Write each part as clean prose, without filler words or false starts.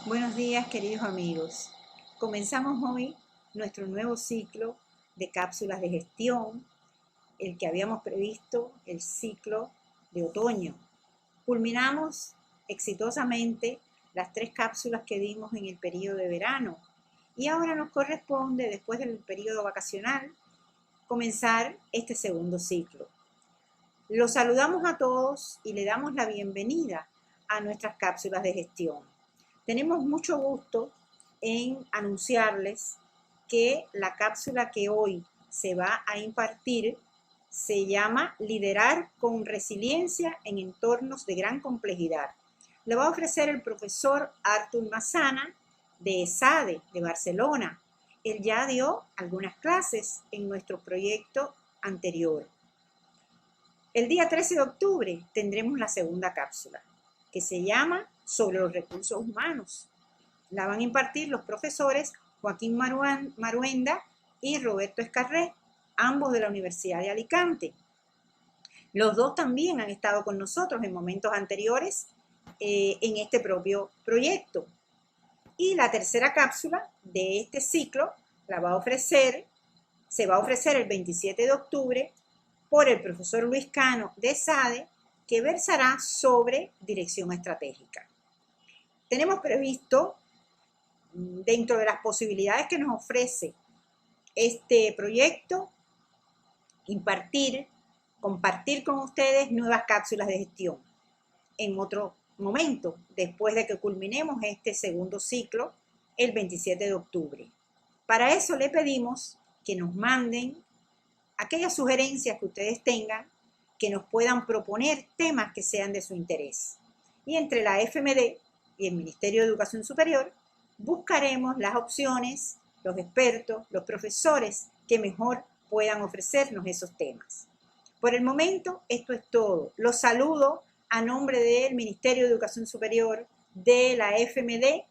Buenos días, queridos amigos. Comenzamos hoy nuestro nuevo ciclo de cápsulas de gestión, el que habíamos previsto, el ciclo de otoño. Culminamos exitosamente las 3 cápsulas que dimos en el periodo de verano y ahora nos corresponde, después del periodo vacacional, comenzar este segundo ciclo. Los saludamos a todos y le damos la bienvenida a nuestras cápsulas de gestión. Tenemos mucho gusto en anunciarles que la cápsula que hoy se va a impartir se llama Liderar con resiliencia en entornos de gran complejidad. La va a ofrecer el profesor Artur Massana de ESADE de Barcelona. Él ya dio algunas clases en nuestro proyecto anterior. El día 13 de octubre tendremos la segunda cápsula, que se llama Sobre los recursos humanos. La van a impartir los profesores Joaquín Maruenda y Roberto Escarré, ambos de la Universidad de Alicante. Los dos también han estado con nosotros en momentos anteriores en este propio proyecto. Y la tercera cápsula de este ciclo se va a ofrecer el 27 de octubre por el profesor Luis Cano de SADE, que versará sobre dirección estratégica. Tenemos previsto, dentro de las posibilidades que nos ofrece este proyecto, compartir con ustedes nuevas cápsulas de gestión en otro momento, después de que culminemos este segundo ciclo, el 27 de octubre. Para eso le pedimos que nos manden aquellas sugerencias que ustedes tengan, que nos puedan proponer temas que sean de su interés. Y entre la FMD y el Ministerio de Educación Superior buscaremos las opciones, los expertos, los profesores que mejor puedan ofrecernos esos temas. Por el momento, esto es todo. Los saludo a nombre del Ministerio de Educación Superior, de la FMD,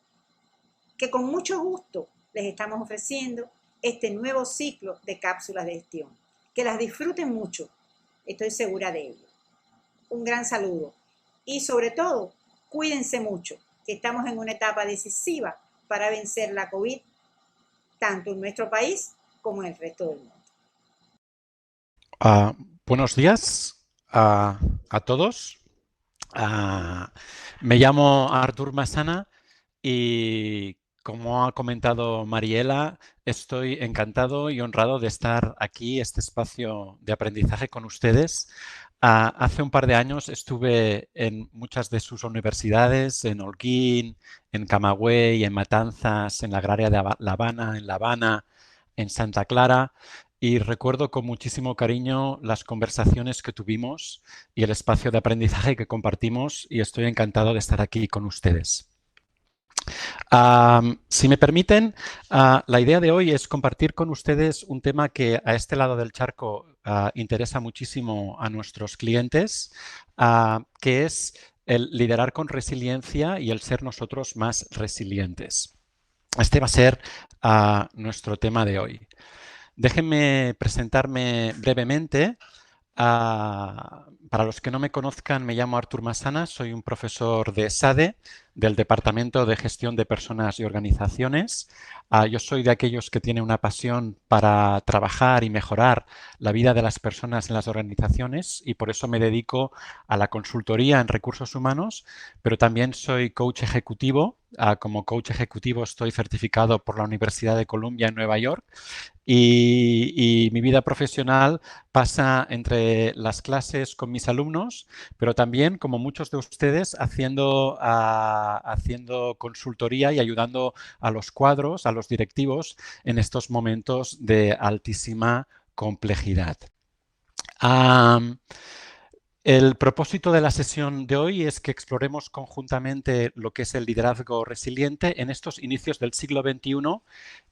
que con mucho gusto les estamos ofreciendo este nuevo ciclo de cápsulas de gestión. Que las disfruten mucho, estoy segura de ello. Un gran saludo y sobre todo, cuídense mucho, que estamos en una etapa decisiva para vencer la COVID, tanto en nuestro país como en el resto del mundo. Buenos días a todos. Me llamo Artur Massana y, como ha comentado Mariela, estoy encantado y honrado de estar aquí, este espacio de aprendizaje con ustedes. Hace un par de años estuve en muchas de sus universidades, en Holguín, en Camagüey, en Matanzas, en la Agraria de La Habana, en La Habana, en Santa Clara, y recuerdo con muchísimo cariño las conversaciones que tuvimos y el espacio de aprendizaje que compartimos, y estoy encantado de estar aquí con ustedes. Si me permiten, la idea de hoy es compartir con ustedes un tema que a este lado del charco interesa muchísimo a nuestros clientes, que es el liderar con resiliencia y el ser nosotros más resilientes. Este va a ser nuestro tema de hoy. Déjenme presentarme brevemente. Para los que no me conozcan, me llamo Artur Massana, soy un profesor de SADE, del Departamento de Gestión de Personas y Organizaciones. Yo soy de aquellos que tienen una pasión para trabajar y mejorar la vida de las personas en las organizaciones, y por eso me dedico a la consultoría en recursos humanos, pero también soy coach ejecutivo. Como coach ejecutivo estoy certificado por la Universidad de Columbia en Nueva York. Y mi vida profesional pasa entre las clases con mis alumnos, pero también, como muchos de ustedes, haciendo consultoría y ayudando a los cuadros, a los directivos, en estos momentos de altísima complejidad. El propósito de la sesión de hoy es que exploremos conjuntamente lo que es el liderazgo resiliente en estos inicios del siglo XXI,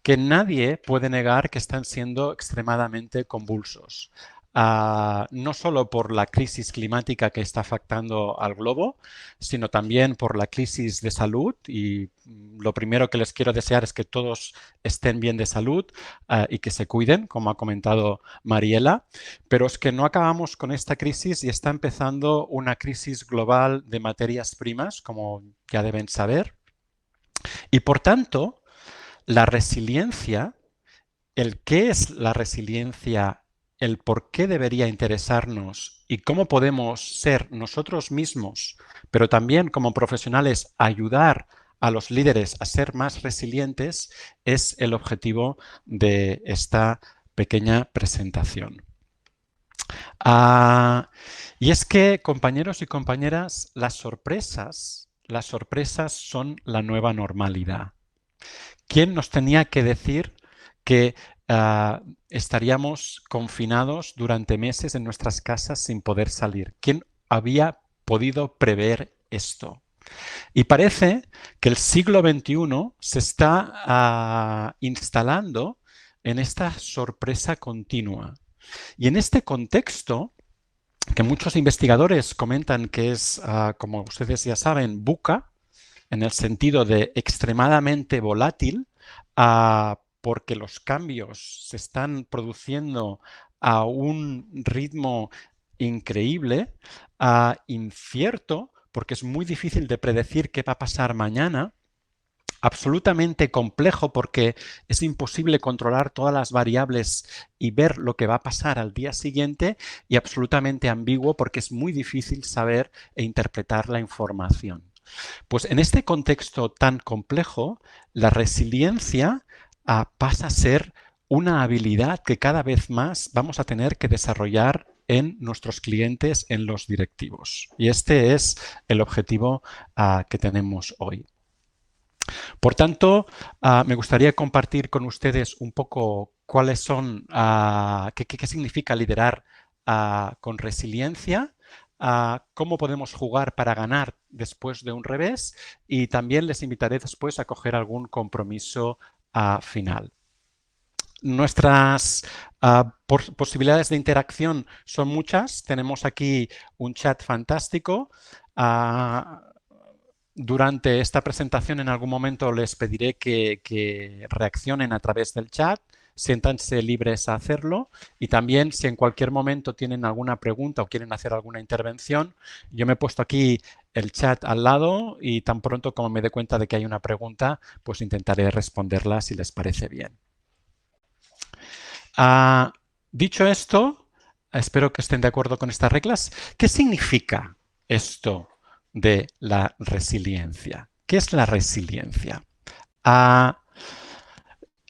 que nadie puede negar que están siendo extremadamente convulsos. No solo por la crisis climática que está afectando al globo, sino también por la crisis de salud, y lo primero que les quiero desear es que todos estén bien de salud y que se cuiden, como ha comentado Mariela. Pero es que no acabamos con esta crisis y está empezando una crisis global de materias primas, como ya deben saber. Y por tanto, la resiliencia, el qué es la resiliencia, el por qué debería interesarnos y cómo podemos ser nosotros mismos, pero también como profesionales ayudar a los líderes a ser más resilientes, es el objetivo de esta pequeña presentación. Y es que, compañeros y compañeras, las sorpresas son la nueva normalidad. ¿Quién nos tenía que decir que estaríamos confinados durante meses en nuestras casas sin poder salir? ¿Quién había podido prever esto? Y parece que el siglo XXI se está instalando en esta sorpresa continua. Y en este contexto, que muchos investigadores comentan que es, como ustedes ya saben, VUCA, en el sentido de extremadamente volátil, porque los cambios se están produciendo a un ritmo increíble, incierto, porque es muy difícil de predecir qué va a pasar mañana, absolutamente complejo porque es imposible controlar todas las variables y ver lo que va a pasar al día siguiente, y absolutamente ambiguo porque es muy difícil saber e interpretar la información. Pues en este contexto tan complejo, la resiliencia pasa a ser una habilidad que cada vez más vamos a tener que desarrollar en nuestros clientes, en los directivos. Y este es el objetivo que tenemos hoy. Por tanto, me gustaría compartir con ustedes un poco cuáles son, qué significa liderar con resiliencia, cómo podemos jugar para ganar después de un revés, y también les invitaré después a coger algún compromiso final. Nuestras posibilidades de interacción son muchas. Tenemos aquí un chat fantástico. Durante esta presentación en algún momento les pediré que reaccionen a través del chat. Siéntanse libres a hacerlo, y también si en cualquier momento tienen alguna pregunta o quieren hacer alguna intervención, yo me he puesto aquí el chat al lado y tan pronto como me dé cuenta de que hay una pregunta, pues intentaré responderla si les parece bien. Dicho esto, espero que estén de acuerdo con estas reglas. ¿Qué significa esto de la resiliencia? ¿Qué es la resiliencia?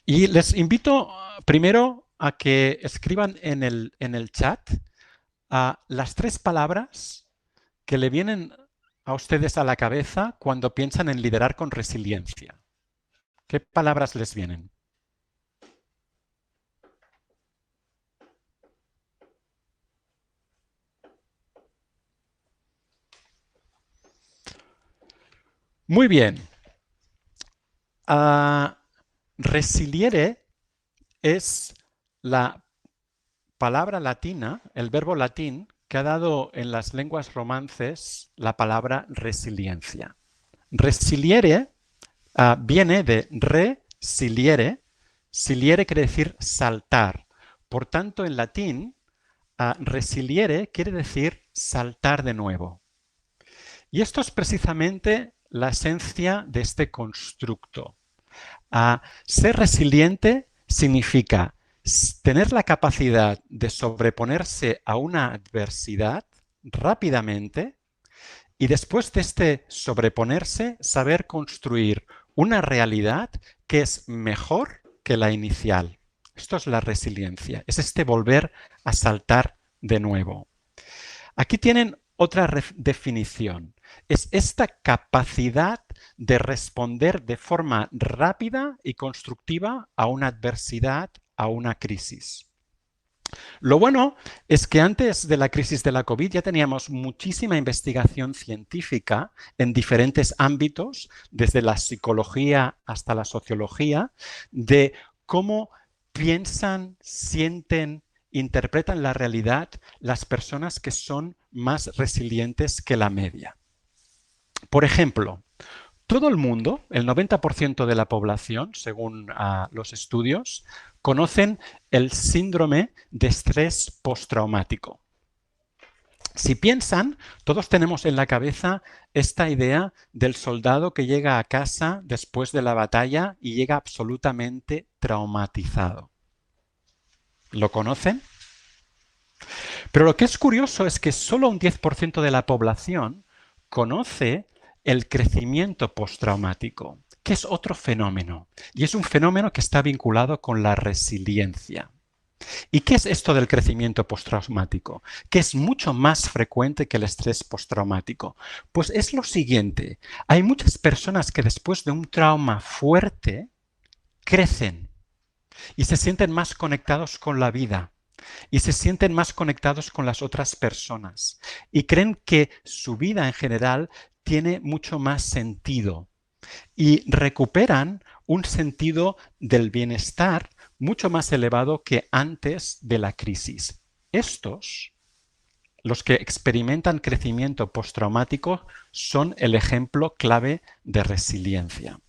Y les invito primero a que escriban en el chat las 3 palabras que le vienen a ustedes a la cabeza cuando piensan en liderar con resiliencia. ¿Qué palabras les vienen? Muy bien. Resiliere es la palabra latina, el verbo latín, que ha dado en las lenguas romances la palabra resiliencia. Resiliere viene de resiliere. Siliere quiere decir saltar. Por tanto, en latín, resiliere quiere decir saltar de nuevo. Y esto es precisamente la esencia de este constructo. Ser resiliente significa tener la capacidad de sobreponerse a una adversidad rápidamente, y después de este sobreponerse, saber construir una realidad que es mejor que la inicial. Esto es la resiliencia, es este volver a saltar de nuevo. Aquí tienen otra definición. Es esta capacidad de responder de forma rápida y constructiva a una adversidad, a una crisis. Lo bueno es que antes de la crisis de la COVID ya teníamos muchísima investigación científica en diferentes ámbitos, desde la psicología hasta la sociología, de cómo piensan, sienten, interpretan la realidad las personas que son más resilientes que la media. Por ejemplo, todo el mundo, el 90% de la población, según los estudios, conocen el síndrome de estrés postraumático. Si piensan, todos tenemos en la cabeza esta idea del soldado que llega a casa después de la batalla y llega absolutamente traumatizado. ¿Lo conocen? Pero lo que es curioso es que solo un 10% de la población conoce el crecimiento postraumático, que es otro fenómeno. Y es un fenómeno que está vinculado con la resiliencia. ¿Y qué es esto del crecimiento postraumático? Que es mucho más frecuente que el estrés postraumático. Pues es lo siguiente, hay muchas personas que después de un trauma fuerte crecen y se sienten más conectados con la vida y se sienten más conectados con las otras personas y creen que su vida en general tiene mucho más sentido y recuperan un sentido del bienestar mucho más elevado que antes de la crisis. Estos, los que experimentan crecimiento postraumático, son el ejemplo clave de resiliencia.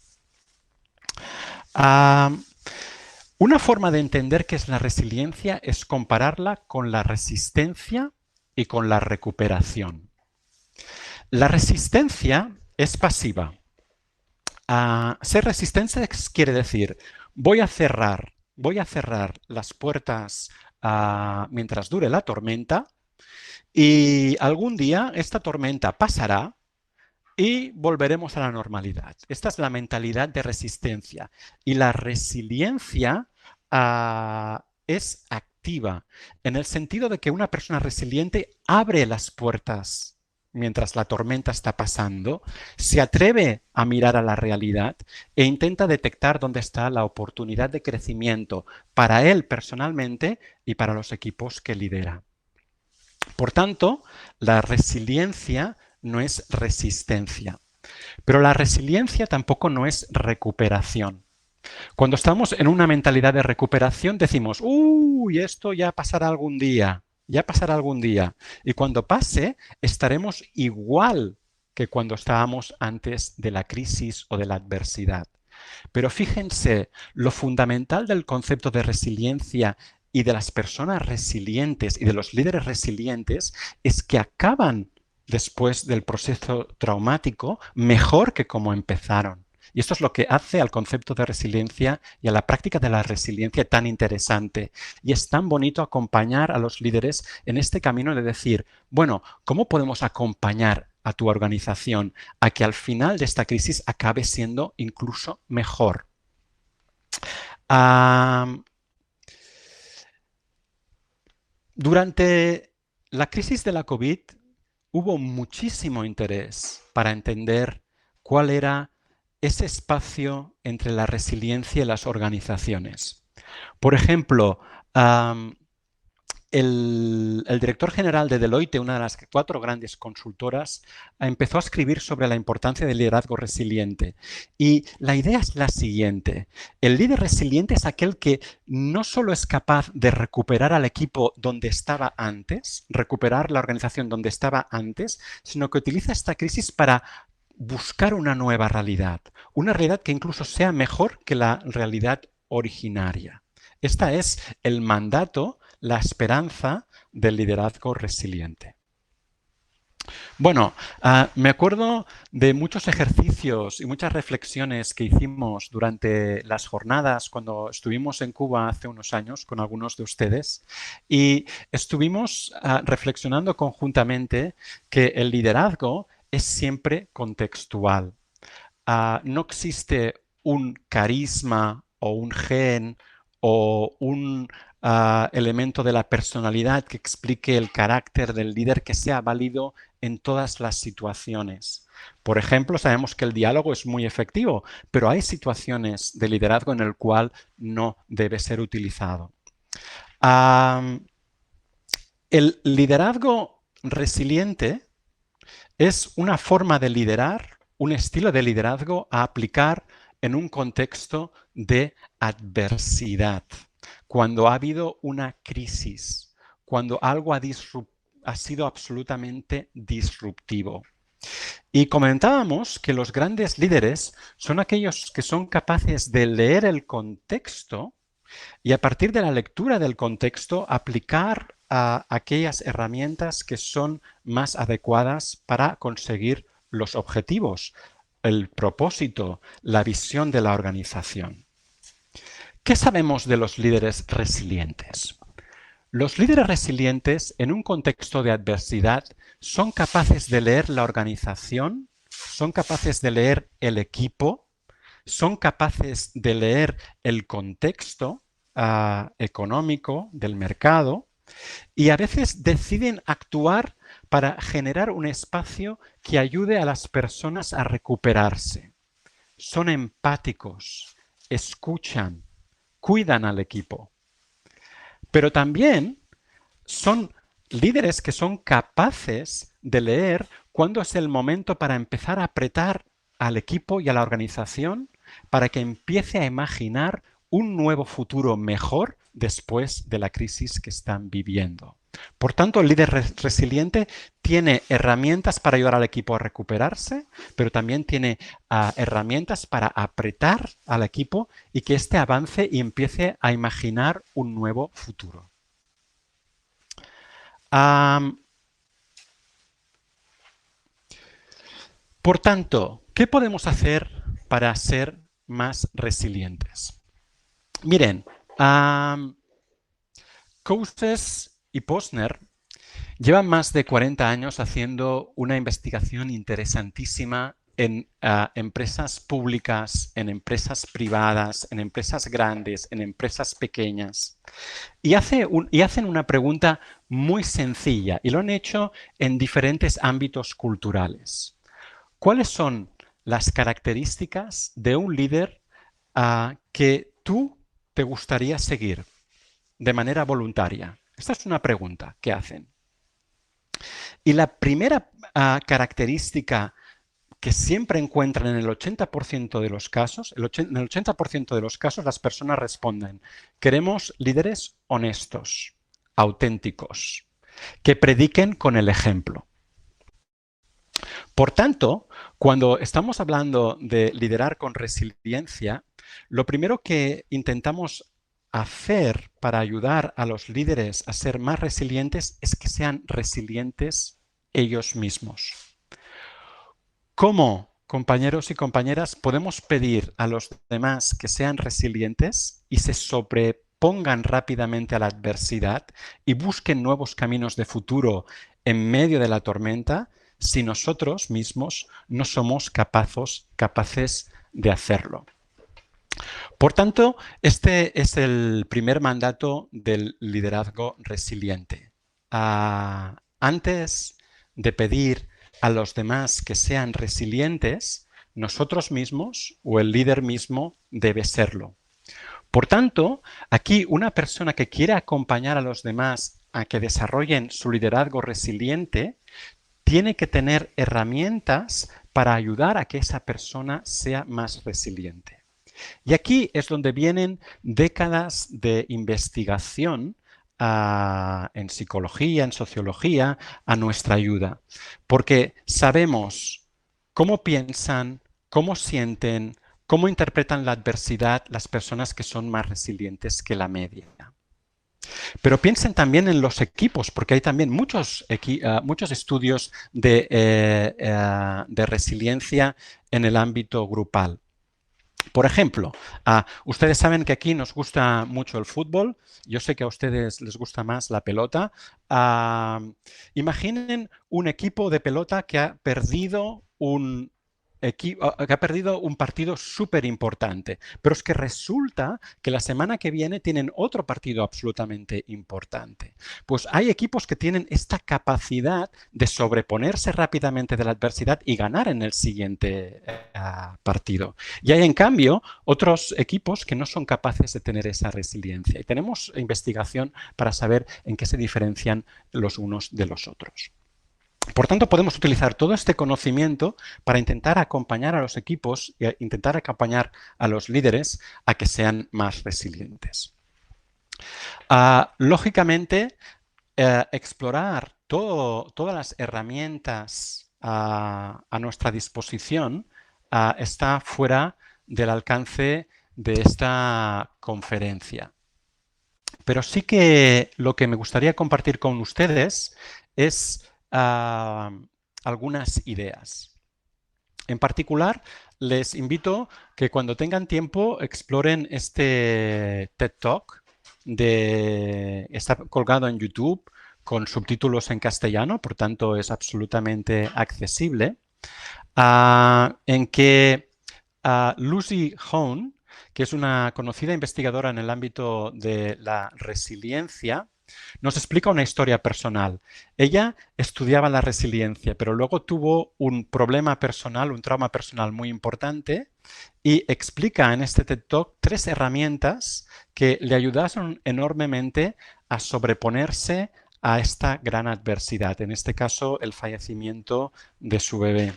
Una forma de entender qué es la resiliencia es compararla con la resistencia y con la recuperación. La resistencia es pasiva. Ser resistente quiere decir voy a cerrar las puertas mientras dure la tormenta y algún día esta tormenta pasará y volveremos a la normalidad. Esta es la mentalidad de resistencia. Y la resiliencia es activa, en el sentido de que una persona resiliente abre las puertas mientras la tormenta está pasando, se atreve a mirar a la realidad e intenta detectar dónde está la oportunidad de crecimiento para él personalmente y para los equipos que lidera. Por tanto, la resiliencia no es resistencia, pero la resiliencia tampoco no es recuperación. Cuando estamos en una mentalidad de recuperación decimos, uy, esto ya pasará algún día. Ya pasará algún día. Y cuando pase, estaremos igual que cuando estábamos antes de la crisis o de la adversidad. Pero fíjense, lo fundamental del concepto de resiliencia y de las personas resilientes y de los líderes resilientes es que acaban después del proceso traumático mejor que como empezaron. Y esto es lo que hace al concepto de resiliencia y a la práctica de la resiliencia tan interesante. Y es tan bonito acompañar a los líderes en este camino de decir, bueno, ¿cómo podemos acompañar a tu organización a que al final de esta crisis acabe siendo incluso mejor? Durante la crisis de la COVID hubo muchísimo interés para entender cuál era ese espacio entre la resiliencia y las organizaciones. Por ejemplo, el director general de Deloitte, una de las 4 grandes consultoras, empezó a escribir sobre la importancia del liderazgo resiliente. Y la idea es la siguiente. El líder resiliente es aquel que no solo es capaz de recuperar al equipo donde estaba antes, recuperar la organización donde estaba antes, sino que utiliza esta crisis para buscar una nueva realidad. Una realidad que incluso sea mejor que la realidad originaria. Este es el mandato, la esperanza del liderazgo resiliente. Bueno, me acuerdo de muchos ejercicios y muchas reflexiones que hicimos durante las jornadas cuando estuvimos en Cuba hace unos años con algunos de ustedes y estuvimos reflexionando conjuntamente que el liderazgo es siempre contextual. No existe un carisma o un gen o un elemento de la personalidad que explique el carácter del líder que sea válido en todas las situaciones. Por ejemplo, sabemos que el diálogo es muy efectivo, pero hay situaciones de liderazgo en el cual no debe ser utilizado. El liderazgo resiliente es una forma de liderar, un estilo de liderazgo a aplicar en un contexto de adversidad. Cuando ha habido una crisis, cuando algo ha sido absolutamente disruptivo. Y comentábamos que los grandes líderes son aquellos que son capaces de leer el contexto y a partir de la lectura del contexto aplicar aquellas herramientas que son más adecuadas para conseguir los objetivos, el propósito, la visión de la organización. ¿Qué sabemos de los líderes resilientes? Los líderes resilientes, en un contexto de adversidad, son capaces de leer la organización, son capaces de leer el equipo, son capaces de leer el contexto económico del mercado y a veces deciden actuar para generar un espacio que ayude a las personas a recuperarse. Son empáticos, escuchan, cuidan al equipo. Pero también son líderes que son capaces de leer cuándo es el momento para empezar a apretar al equipo y a la organización para que empiece a imaginar un nuevo futuro mejor después de la crisis que están viviendo. Por tanto, el líder resiliente tiene herramientas para ayudar al equipo a recuperarse, pero también tiene herramientas para apretar al equipo y que éste avance y empiece a imaginar un nuevo futuro. Por tanto, ¿qué podemos hacer para ser más resilientes? Miren, Kouzes y Posner llevan más de 40 años haciendo una investigación interesantísima en empresas públicas, en empresas privadas, en empresas grandes, en empresas pequeñas. Y hacen una pregunta muy sencilla y lo han hecho en diferentes ámbitos culturales. ¿Cuáles son las características de un líder que tú te gustaría seguir de manera voluntaria? Esta es una pregunta que hacen. Y la primera característica que siempre encuentran en el 80% de los casos, en el 80% de los casos las personas responden: queremos líderes honestos, auténticos, que prediquen con el ejemplo. Por tanto, cuando estamos hablando de liderar con resiliencia, lo primero que intentamos hacer para ayudar a los líderes a ser más resilientes es que sean resilientes ellos mismos. ¿Cómo, compañeros y compañeras, podemos pedir a los demás que sean resilientes y se sobrepongan rápidamente a la adversidad y busquen nuevos caminos de futuro en medio de la tormenta si nosotros mismos no somos capaces de hacerlo? Por tanto, este es el primer mandato del liderazgo resiliente. Antes de pedir a los demás que sean resilientes, nosotros mismos o el líder mismo debe serlo. Por tanto, aquí una persona que quiere acompañar a los demás a que desarrollen su liderazgo resiliente tiene que tener herramientas para ayudar a que esa persona sea más resiliente. Y aquí es donde vienen décadas de investigación en psicología, en sociología, a nuestra ayuda. Porque sabemos cómo piensan, cómo sienten, cómo interpretan la adversidad las personas que son más resilientes que la media. Pero piensen también en los equipos, porque hay también muchos estudios de resiliencia en el ámbito grupal. Por ejemplo, ustedes saben que aquí nos gusta mucho el fútbol. Yo sé que a ustedes les gusta más la pelota. Imaginen un equipo de pelota que ha perdido un partido súper importante, pero es que resulta que la semana que viene tienen otro partido absolutamente importante. Pues hay equipos que tienen esta capacidad de sobreponerse rápidamente de la adversidad y ganar en el siguiente partido. Y hay, en cambio, otros equipos que no son capaces de tener esa resiliencia. Y tenemos investigación para saber en qué se diferencian los unos de los otros. Por tanto, podemos utilizar todo este conocimiento para intentar acompañar a los equipos e intentar acompañar a los líderes a que sean más resilientes. Lógicamente, explorar todas las herramientas a nuestra disposición está fuera del alcance de esta conferencia. Pero sí que lo que me gustaría compartir con ustedes es algunas ideas. En particular, les invito que cuando tengan tiempo exploren este TED Talk. Está colgado en YouTube con subtítulos en castellano, por tanto es absolutamente accesible, en que Lucy Hone, que es una conocida investigadora en el ámbito de la resiliencia, nos explica una historia personal. Ella estudiaba la resiliencia, pero luego tuvo un problema personal, un trauma personal muy importante, y explica en este TED Talk 3 herramientas que le ayudaron enormemente a sobreponerse a esta gran adversidad, en este caso el fallecimiento de su bebé.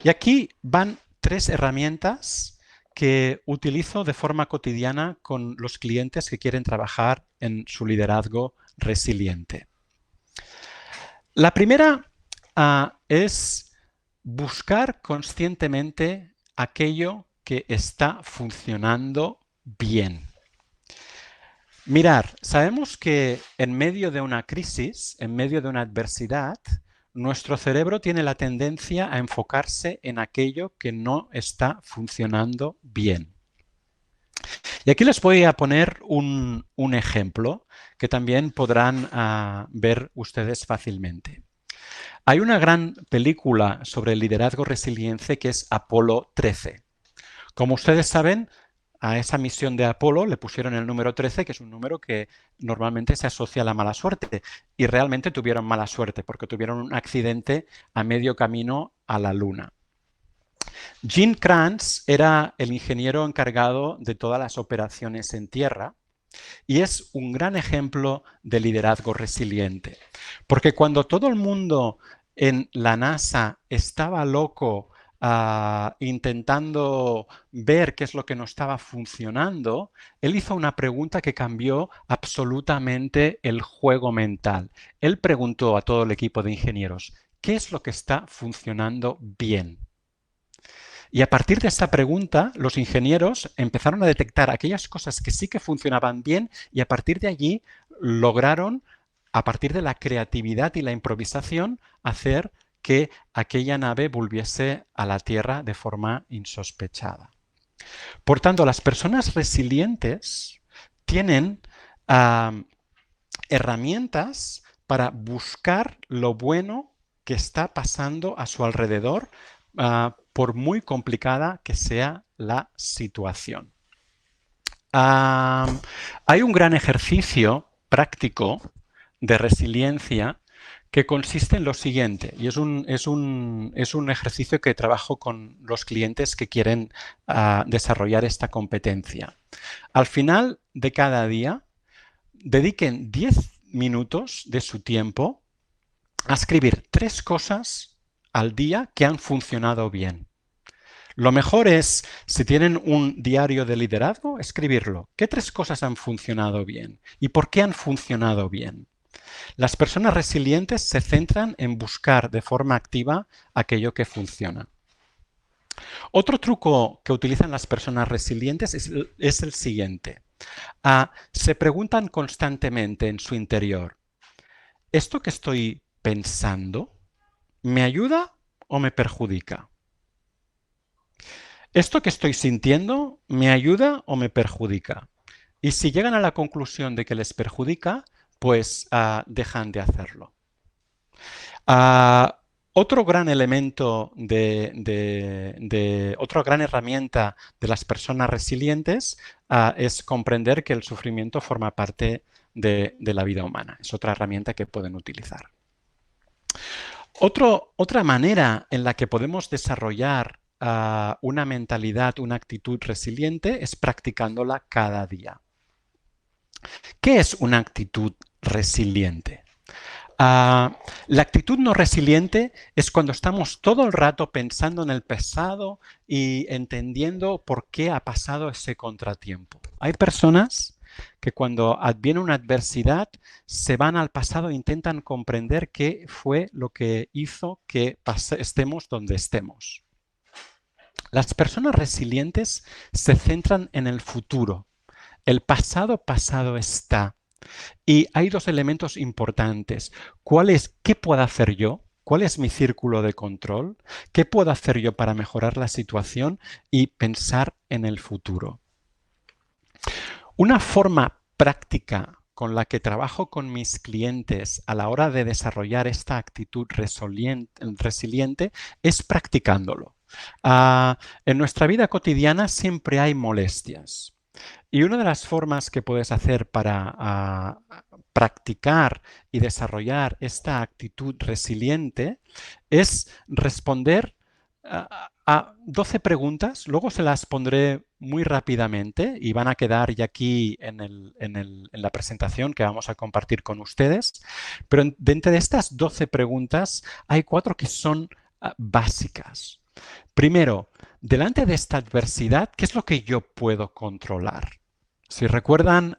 Y aquí van 3 herramientas que utilizo de forma cotidiana con los clientes que quieren trabajar en su liderazgo resiliente. La primera es buscar conscientemente aquello que está funcionando bien. Mirar, sabemos que en medio de una crisis, en medio de una adversidad, nuestro cerebro tiene la tendencia a enfocarse en aquello que no está funcionando bien. Y aquí les voy a poner un ejemplo que también podrán ver ustedes fácilmente. Hay una gran película sobre el liderazgo resiliente que es Apolo 13. Como ustedes saben, a esa misión de Apolo le pusieron el número 13, que es un número que normalmente se asocia a la mala suerte. Y realmente tuvieron mala suerte porque tuvieron un accidente a medio camino a la Luna. Gene Kranz era el ingeniero encargado de todas las operaciones en tierra y es un gran ejemplo de liderazgo resiliente. Porque cuando todo el mundo en la NASA estaba loco intentando ver qué es lo que no estaba funcionando, él hizo una pregunta que cambió absolutamente el juego mental. Él preguntó a todo el equipo de ingenieros, ¿qué es lo que está funcionando bien? Y a partir de esta pregunta, los ingenieros empezaron a detectar aquellas cosas que sí que funcionaban bien y a partir de allí lograron, a partir de la creatividad y la improvisación, hacer que aquella nave volviese a la Tierra de forma insospechada. Por tanto, las personas resilientes tienen herramientas para buscar lo bueno que está pasando a su alrededor, por muy complicada que sea la situación. Hay un gran ejercicio práctico de resiliencia que consiste en lo siguiente, y es un ejercicio que trabajo con los clientes que quieren desarrollar esta competencia. Al final de cada día, dediquen 10 minutos de su tiempo a escribir 3 cosas al día que han funcionado bien. Lo mejor es, si tienen un diario de liderazgo, escribirlo. ¿Qué 3 cosas han funcionado bien? ¿Y por qué han funcionado bien? Las personas resilientes se centran en buscar de forma activa aquello que funciona. Otro truco que utilizan las personas resilientes es el siguiente. Se preguntan constantemente en su interior, ¿esto que estoy pensando me ayuda o me perjudica? ¿Esto que estoy sintiendo me ayuda o me perjudica? Y si llegan a la conclusión de que les perjudica, pues dejan de hacerlo. Otro gran elemento otra gran herramienta de las personas resilientes es comprender que el sufrimiento forma parte de la vida humana. Es otra herramienta que pueden utilizar. Otra manera en la que podemos desarrollar una mentalidad, una actitud resiliente es practicándola cada día. ¿Qué es una actitud resiliente? La actitud no resiliente es cuando estamos todo el rato pensando en el pasado y entendiendo por qué ha pasado ese contratiempo. Hay personas que cuando adviene una adversidad se van al pasado e intentan comprender qué fue lo que hizo que estemos donde estemos. Las personas resilientes se centran en el futuro, El pasado pasado está. Y hay dos elementos importantes. ¿Cuál es, qué puedo hacer yo? ¿Cuál es mi círculo de control? ¿Qué puedo hacer yo para mejorar la situación y pensar en el futuro? Una forma práctica con la que trabajo con mis clientes a la hora de desarrollar esta actitud resiliente es practicándolo. En nuestra vida cotidiana siempre hay molestias. Y una de las formas que puedes hacer para practicar y desarrollar esta actitud resiliente es responder a 12 preguntas. Luego se las pondré muy rápidamente y van a quedar ya aquí en la presentación que vamos a compartir con ustedes. Pero dentro de estas 12 preguntas hay 4 que son básicas. Primero, delante de esta adversidad, ¿qué es lo que yo puedo controlar? Si recuerdan,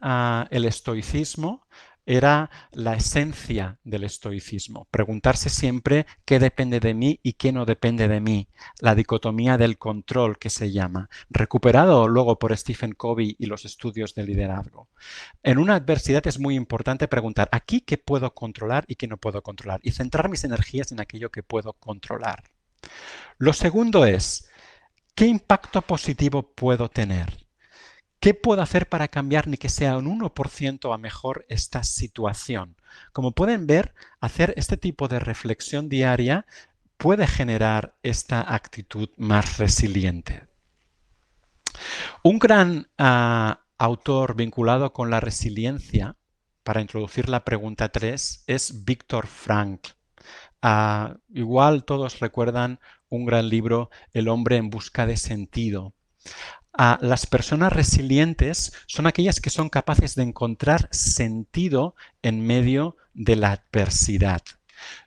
el estoicismo era la esencia del estoicismo. Preguntarse siempre qué depende de mí y qué no depende de mí. La dicotomía del control, que se llama. Recuperado luego por Stephen Covey y los estudios de liderazgo. En una adversidad es muy importante preguntar aquí qué puedo controlar y qué no puedo controlar. Y centrar mis energías en aquello que puedo controlar. Lo segundo es, ¿qué impacto positivo puedo tener? ¿Qué puedo hacer para cambiar ni que sea un 1% a mejor esta situación? Como pueden ver, hacer este tipo de reflexión diaria puede generar esta actitud más resiliente. Un gran autor vinculado con la resiliencia, para introducir la pregunta 3, es Viktor Frankl. Igual todos recuerdan un gran libro, El hombre en busca de sentido. Las personas resilientes son aquellas que son capaces de encontrar sentido en medio de la adversidad.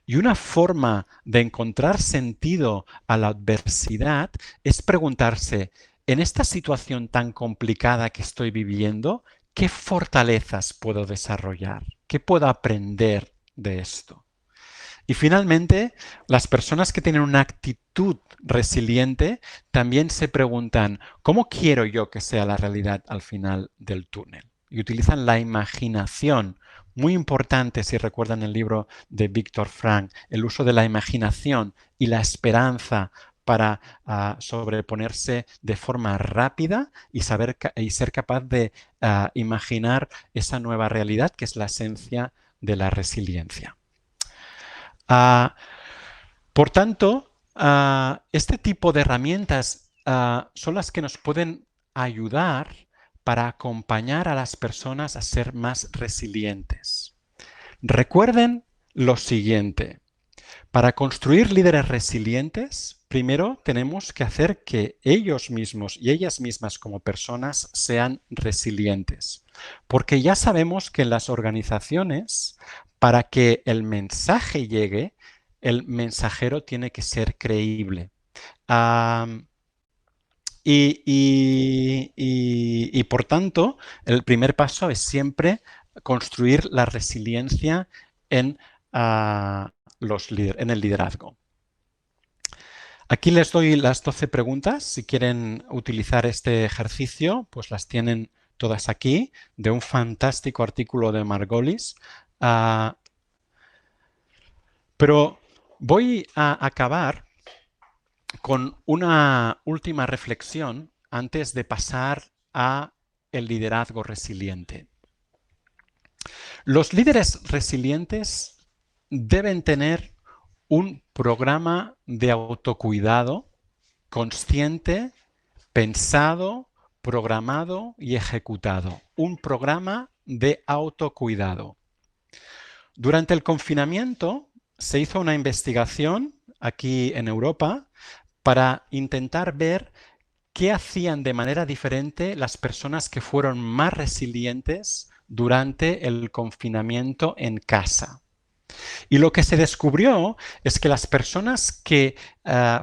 Y una forma de encontrar sentido a la adversidad es preguntarse, en esta situación tan complicada que estoy viviendo, ¿qué fortalezas puedo desarrollar? ¿Qué puedo aprender de esto? Y finalmente, las personas que tienen una actitud resiliente también se preguntan, ¿cómo quiero yo que sea la realidad al final del túnel? Y utilizan la imaginación. Muy importante, si recuerdan el libro de Viktor Frankl, el uso de la imaginación y la esperanza para sobreponerse de forma rápida y ser capaz de imaginar esa nueva realidad que es la esencia de la resiliencia. Por tanto, este tipo de herramientas son las que nos pueden ayudar para acompañar a las personas a ser más resilientes. Recuerden lo siguiente. Para construir líderes resilientes, primero tenemos que hacer que ellos mismos y ellas mismas como personas sean resilientes. Porque ya sabemos que en las organizaciones, para que el mensaje llegue, el mensajero tiene que ser creíble. Y por tanto, el primer paso es siempre construir la resiliencia en el liderazgo. Aquí les doy las 12 preguntas. Si quieren utilizar este ejercicio, pues las tienen todas aquí, de un fantástico artículo de Margolis. Pero voy a acabar con una última reflexión antes de pasar a el liderazgo resiliente. Los líderes resilientes deben tener un programa de autocuidado consciente, pensado, programado y ejecutado. Un programa de autocuidado. Durante el confinamiento se hizo una investigación aquí en Europa para intentar ver qué hacían de manera diferente las personas que fueron más resilientes durante el confinamiento en casa. Y lo que se descubrió es que las personas que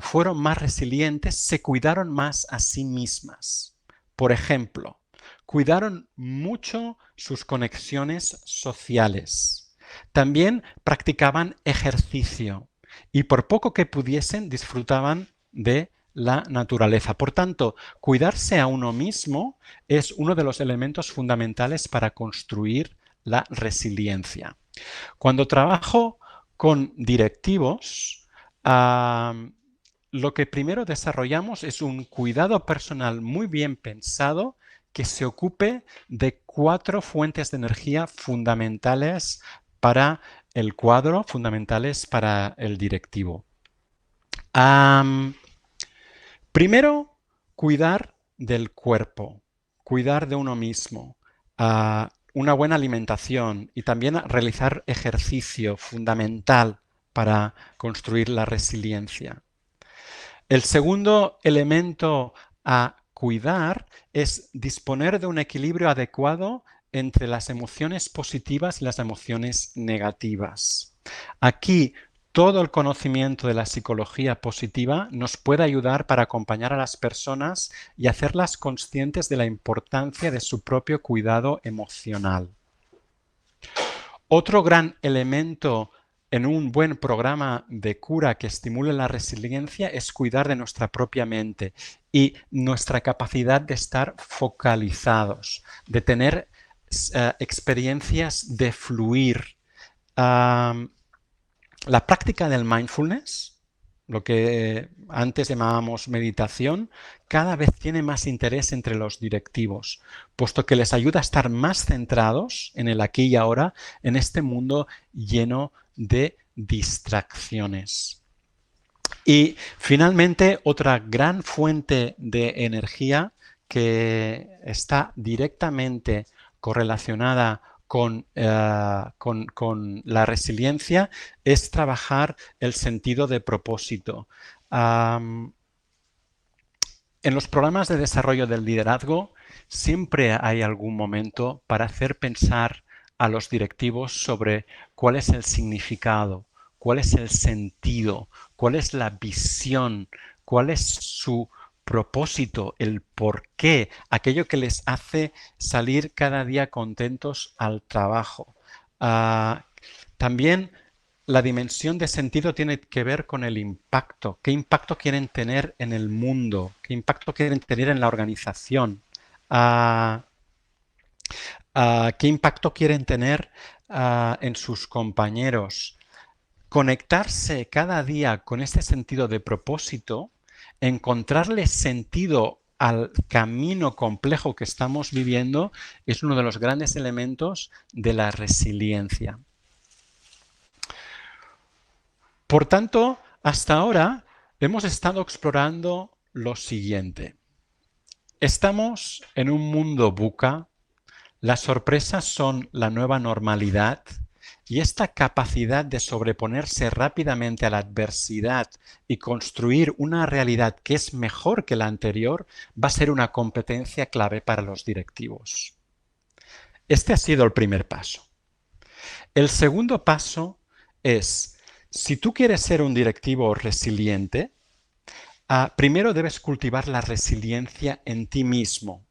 fueron más resilientes se cuidaron más a sí mismas. Por ejemplo, cuidaron mucho sus conexiones sociales. También practicaban ejercicio y por poco que pudiesen disfrutaban de la naturaleza. Por tanto, cuidarse a uno mismo es uno de los elementos fundamentales para construir la resiliencia. Cuando trabajo con directivos, lo que primero desarrollamos es un cuidado personal muy bien pensado que se ocupe de 4 fuentes de energía fundamentales para el cuadro, fundamentales para el directivo. Primero, cuidar del cuerpo, cuidar de uno mismo, una buena alimentación y también realizar ejercicio fundamental para construir la resiliencia. El segundo elemento a cuidar es disponer de un equilibrio adecuado entre las emociones positivas y las emociones negativas. Aquí todo el conocimiento de la psicología positiva nos puede ayudar para acompañar a las personas y hacerlas conscientes de la importancia de su propio cuidado emocional. Otro gran elemento en un buen programa de cura que estimule la resiliencia es cuidar de nuestra propia mente y nuestra capacidad de estar focalizados, de tener experiencias de fluir. La práctica del mindfulness, lo que antes llamábamos meditación, cada vez tiene más interés entre los directivos, puesto que les ayuda a estar más centrados en el aquí y ahora, en este mundo lleno de distracciones. Y finalmente, otra gran fuente de energía que está directamente correlacionada con la resiliencia es trabajar el sentido de propósito. En los programas de desarrollo del liderazgo siempre hay algún momento para hacer pensar a los directivos sobre cuál es el significado, cuál es el sentido, cuál es la visión, cuál es su propósito, el porqué, aquello que les hace salir cada día contentos al trabajo. También la dimensión de sentido tiene que ver con el impacto. ¿Qué impacto quieren tener en el mundo? ¿Qué impacto quieren tener en la organización? ¿Qué impacto quieren tener en sus compañeros? Conectarse cada día con este sentido de propósito, encontrarle sentido al camino complejo que estamos viviendo, es uno de los grandes elementos de la resiliencia. Por tanto, hasta ahora hemos estado explorando lo siguiente. Estamos en un mundo VUCA, las sorpresas son la nueva normalidad y esta capacidad de sobreponerse rápidamente a la adversidad y construir una realidad que es mejor que la anterior va a ser una competencia clave para los directivos. Este ha sido el primer paso. El segundo paso es, si tú quieres ser un directivo resiliente, primero debes cultivar la resiliencia en ti mismo.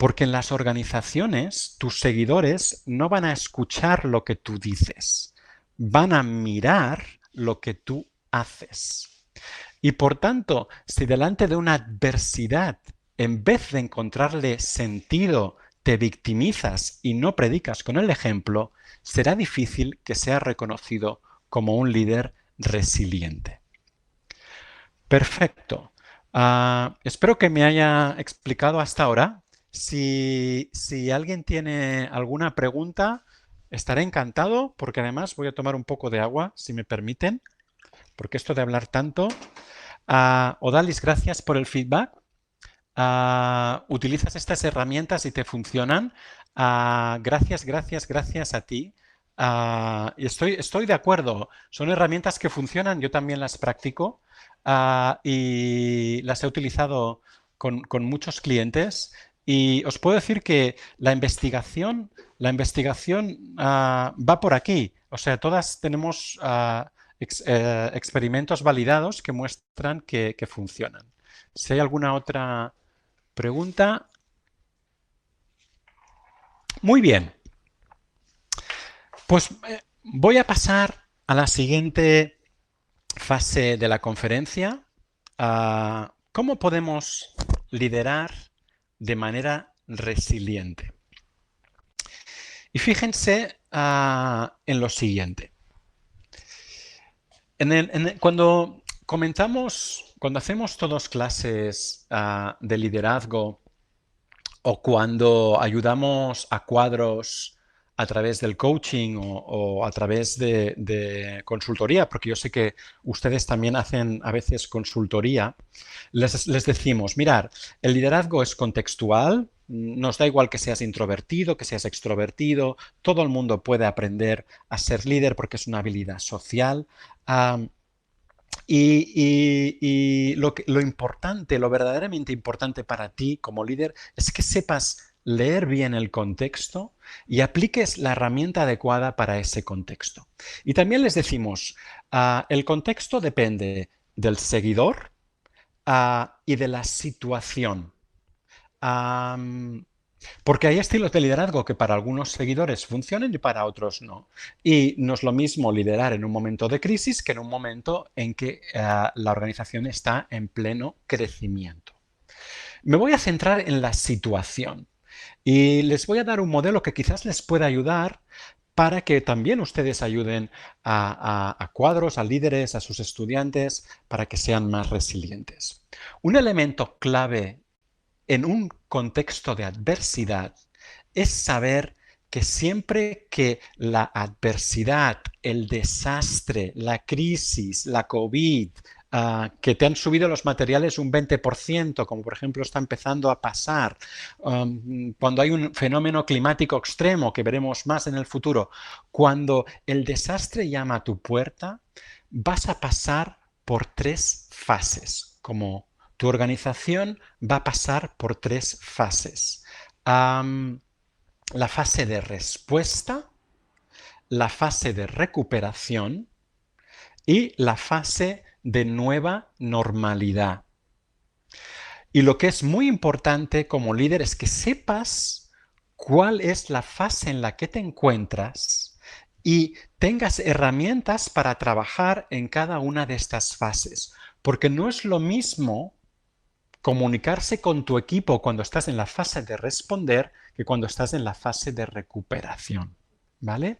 Porque en las organizaciones tus seguidores no van a escuchar lo que tú dices, van a mirar lo que tú haces. Y por tanto, si delante de una adversidad, en vez de encontrarle sentido, te victimizas y no predicas con el ejemplo, será difícil que seas reconocido como un líder resiliente. Perfecto. Espero que me haya explicado hasta ahora. Si alguien tiene alguna pregunta, estaré encantado, porque además voy a tomar un poco de agua, si me permiten, porque esto de hablar tanto. Odalis, gracias por el feedback. Utilizas estas herramientas y te funcionan. Gracias a ti. Y estoy de acuerdo. Son herramientas que funcionan, yo también las practico y las he utilizado con muchos clientes. Y os puedo decir que la investigación va por aquí. O sea, todas tenemos experimentos validados que muestran que funcionan. Si hay alguna otra pregunta. Muy bien. Pues voy a pasar a la siguiente fase de la conferencia. ¿Cómo podemos liderar de manera resiliente? Y fíjense en lo siguiente. Cuando hacemos todas clases de liderazgo o cuando ayudamos a cuadros a través del coaching o a través de consultoría, porque yo sé que ustedes también hacen a veces consultoría, les decimos, mirar, el liderazgo es contextual, nos da igual que seas introvertido, que seas extrovertido, todo el mundo puede aprender a ser líder porque es una habilidad social. Y lo importante, lo verdaderamente importante para ti como líder es que sepas leer bien el contexto y apliques la herramienta adecuada para ese contexto. Y también les decimos, el contexto depende del seguidor y de la situación. Porque hay estilos de liderazgo que para algunos seguidores funcionan y para otros no. Y no es lo mismo liderar en un momento de crisis que en un momento en que la organización está en pleno crecimiento. Me voy a centrar en la situación y les voy a dar un modelo que quizás les pueda ayudar para que también ustedes ayuden a cuadros, a líderes, a sus estudiantes, para que sean más resilientes. Un elemento clave en un contexto de adversidad es saber que siempre que la adversidad, el desastre, la crisis, la COVID, que te han subido los materiales un 20%, como por ejemplo está empezando a pasar, cuando hay un fenómeno climático extremo que veremos más en el futuro, cuando el desastre llama a tu puerta, vas a pasar por 3 fases, como tu organización va a pasar por 3 fases. La fase de respuesta, la fase de recuperación y la fase de nueva normalidad. Y lo que es muy importante como líder es que sepas cuál es la fase en la que te encuentras y tengas herramientas para trabajar en cada una de estas fases. Porque no es lo mismo comunicarse con tu equipo cuando estás en la fase de responder que cuando estás en la fase de recuperación. ¿Vale?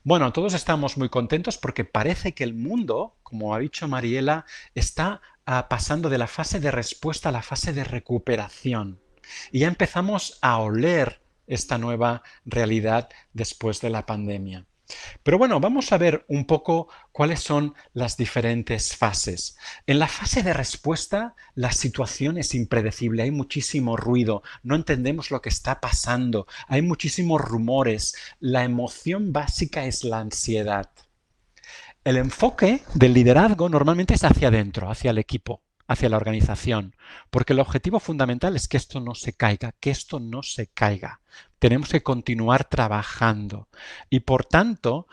Bueno, todos estamos muy contentos porque parece que el mundo, como ha dicho Mariela, está pasando de la fase de respuesta a la fase de recuperación. Y ya empezamos a oler esta nueva realidad después de la pandemia. Pero bueno, vamos a ver un poco cuáles son las diferentes fases. En la fase de respuesta, la situación es impredecible, hay muchísimo ruido, no entendemos lo que está pasando, hay muchísimos rumores, la emoción básica es la ansiedad. El enfoque del liderazgo normalmente es hacia adentro, hacia el equipo, hacia la organización, porque el objetivo fundamental es que esto no se caiga, que esto no se caiga. Tenemos que continuar trabajando y por tanto,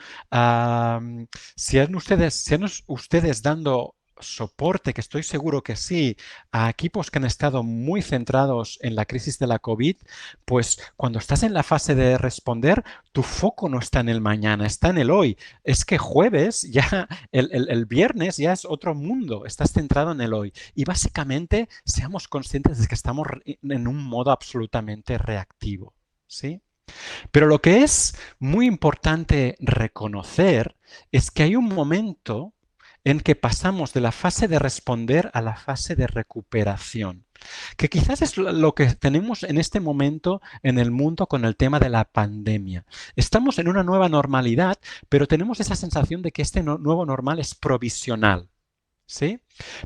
si han ustedes dando soporte, que estoy seguro que sí, a equipos que han estado muy centrados en la crisis de la COVID, pues cuando estás en la fase de responder, tu foco no está en el mañana, está en el hoy. Es que jueves, ya el viernes ya es otro mundo, estás centrado en el hoy. Y básicamente seamos conscientes de que estamos en un modo absolutamente reactivo, ¿sí? Pero lo que es muy importante reconocer es que hay un momento en que pasamos de la fase de responder a la fase de recuperación, que quizás es lo que tenemos en este momento en el mundo con el tema de la pandemia. Estamos en una nueva normalidad, pero tenemos esa sensación de que este nuevo normal es provisional, ¿sí?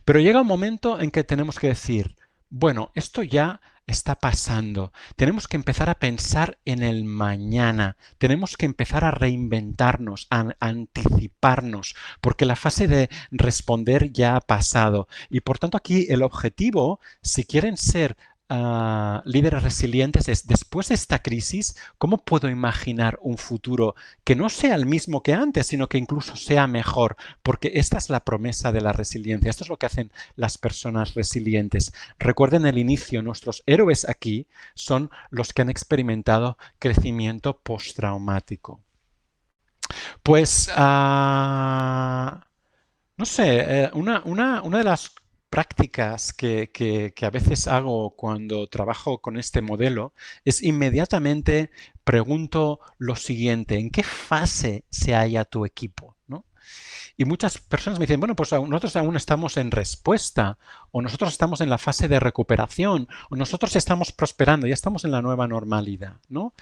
Pero llega un momento en que tenemos que decir, bueno, esto ya está pasando. Tenemos que empezar a pensar en el mañana. Tenemos que empezar a reinventarnos, a anticiparnos, porque la fase de responder ya ha pasado. Y por tanto aquí el objetivo, si quieren ser líderes resilientes, es después de esta crisis, ¿cómo puedo imaginar un futuro que no sea el mismo que antes, sino que incluso sea mejor? Porque esta es la promesa de la resiliencia. Esto es lo que hacen las personas resilientes. Recuerden el inicio, nuestros héroes aquí son los que han experimentado crecimiento postraumático. Pues, no sé, una de las prácticas que a veces hago cuando trabajo con este modelo es inmediatamente pregunto lo siguiente: ¿en qué fase se halla tu equipo? ¿No? Y muchas personas me dicen, bueno, pues nosotros aún estamos en respuesta, o nosotros estamos en la fase de recuperación, o nosotros estamos prosperando, ya estamos en la nueva normalidad, ¿no?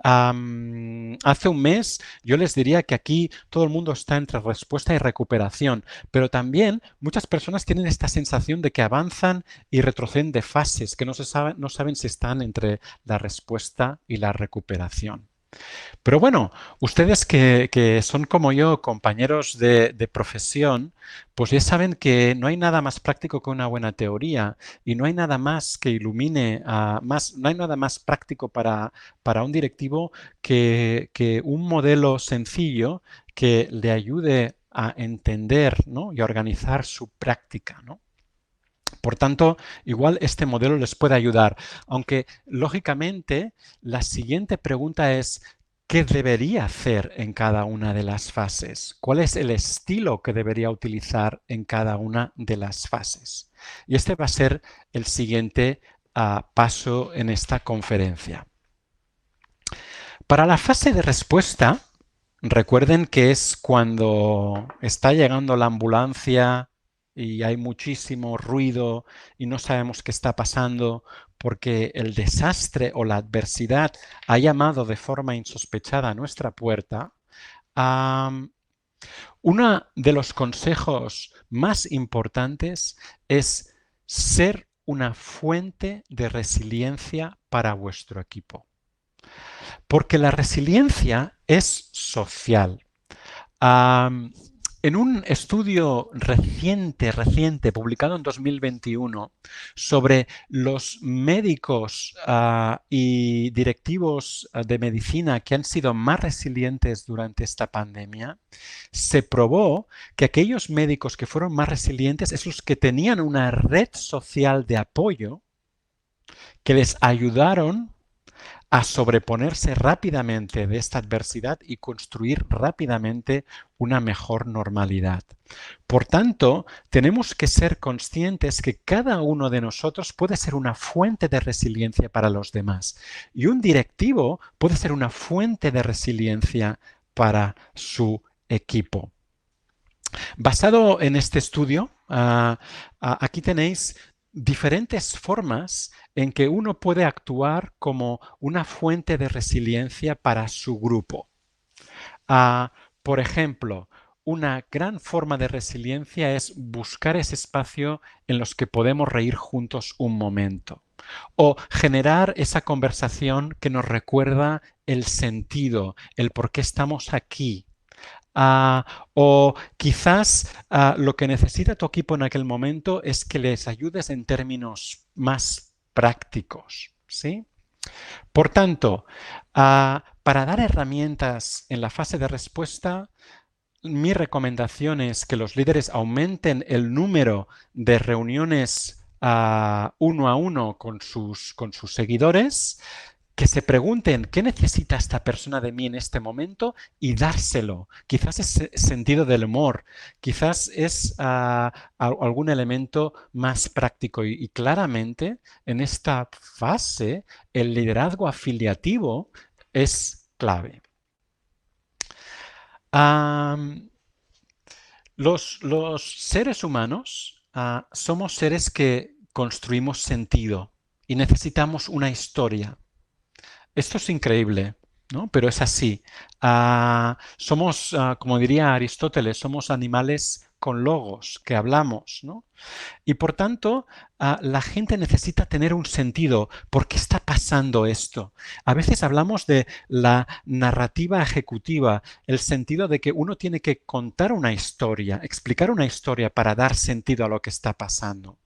Hace un mes yo les diría que aquí todo el mundo está entre respuesta y recuperación, pero también muchas personas tienen esta sensación de que avanzan y retroceden de fases, que no saben si están entre la respuesta y la recuperación. Pero bueno, ustedes que son como yo, compañeros de profesión, pues ya saben que no hay nada más práctico que una buena teoría y no hay nada más que ilumine, no hay nada más práctico para un directivo que un modelo sencillo que le ayude a entender, ¿no?, y a organizar su práctica, ¿no? Por tanto, igual este modelo les puede ayudar, aunque lógicamente la siguiente pregunta es: ¿qué debería hacer en cada una de las fases? ¿Cuál es el estilo que debería utilizar en cada una de las fases? Y este va a ser el siguiente paso en esta conferencia. Para la fase de respuesta, recuerden que es cuando está llegando la ambulancia y hay muchísimo ruido y no sabemos qué está pasando porque el desastre o la adversidad ha llamado de forma insospechada a nuestra puerta. Uno de los consejos más importantes es ser una fuente de resiliencia para vuestro equipo. Porque la resiliencia es social. En un estudio reciente, publicado en 2021, sobre los médicos y directivos de medicina que han sido más resilientes durante esta pandemia, se probó que aquellos médicos que fueron más resilientes es los que tenían una red social de apoyo que les ayudaron a sobreponerse rápidamente de esta adversidad y construir rápidamente una mejor normalidad. Por tanto, tenemos que ser conscientes que cada uno de nosotros puede ser una fuente de resiliencia para los demás y un directivo puede ser una fuente de resiliencia para su equipo. Basado en este estudio, aquí tenéis diferentes formas en que uno puede actuar como una fuente de resiliencia para su grupo. Por ejemplo, una gran forma de resiliencia es buscar ese espacio en los que podemos reír juntos un momento o generar esa conversación que nos recuerda el sentido, el por qué estamos aquí. O quizás lo que necesita tu equipo en aquel momento es que les ayudes en términos más prácticos, ¿sí? Por tanto, para dar herramientas en la fase de respuesta, mi recomendación es que los líderes aumenten el número de reuniones uno a uno con sus seguidores, que se pregunten qué necesita esta persona de mí en este momento y dárselo. Quizás es sentido del humor, quizás es algún elemento más práctico y claramente en esta fase el liderazgo afiliativo es clave. Los seres humanos somos seres que construimos sentido y necesitamos una historia. Esto es increíble, ¿no? Pero es así. Somos, como diría Aristóteles, somos animales con logos, que hablamos, ¿no? Y por tanto, la gente necesita tener un sentido. ¿Por qué está pasando esto? A veces hablamos de la narrativa ejecutiva, el sentido de que uno tiene que contar una historia, explicar una historia para dar sentido a lo que está pasando.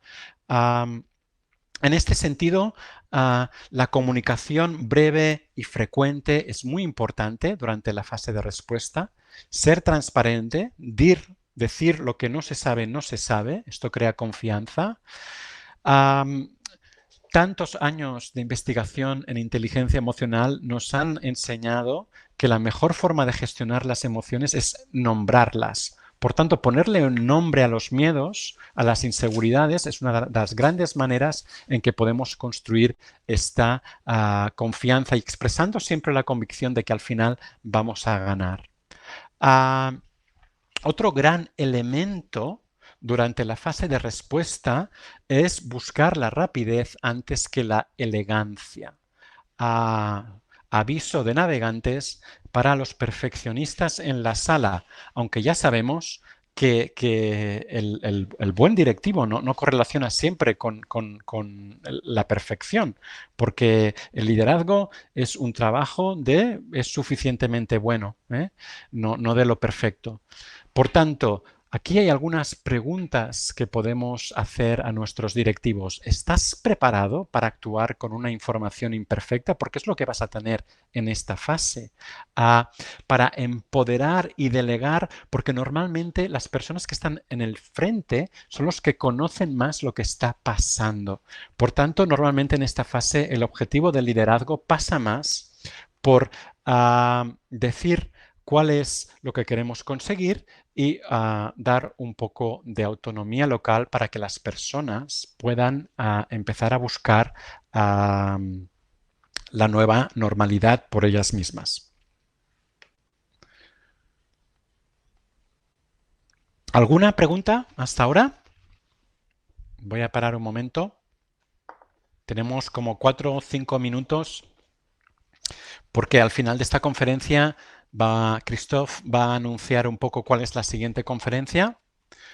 En este sentido, la comunicación breve y frecuente es muy importante durante la fase de respuesta. Ser transparente, decir lo que no se sabe, esto crea confianza. Tantos años de investigación en inteligencia emocional nos han enseñado que la mejor forma de gestionar las emociones es nombrarlas. Por tanto, ponerle un nombre a los miedos, a las inseguridades, es una de las grandes maneras en que podemos construir esta confianza y expresando siempre la convicción de que al final vamos a ganar. Otro gran elemento durante la fase de respuesta es buscar la rapidez antes que la elegancia. Aviso de navegantes para los perfeccionistas en la sala, aunque ya sabemos que el buen directivo no correlaciona siempre con la perfección, porque el liderazgo es un trabajo es suficientemente bueno, no de lo perfecto. Por tanto, aquí hay algunas preguntas que podemos hacer a nuestros directivos. ¿Estás preparado para actuar con una información imperfecta? Porque es lo que vas a tener en esta fase. Para empoderar y delegar, porque normalmente las personas que están en el frente son los que conocen más lo que está pasando. Por tanto, normalmente en esta fase el objetivo del liderazgo pasa más por decir cuál es lo que queremos conseguir y dar un poco de autonomía local para que las personas puedan empezar a buscar la nueva normalidad por ellas mismas. ¿Alguna pregunta hasta ahora? Voy a parar un momento. Tenemos como 4 o 5 minutos porque al final de esta conferencia Christoph va a anunciar un poco cuál es la siguiente conferencia.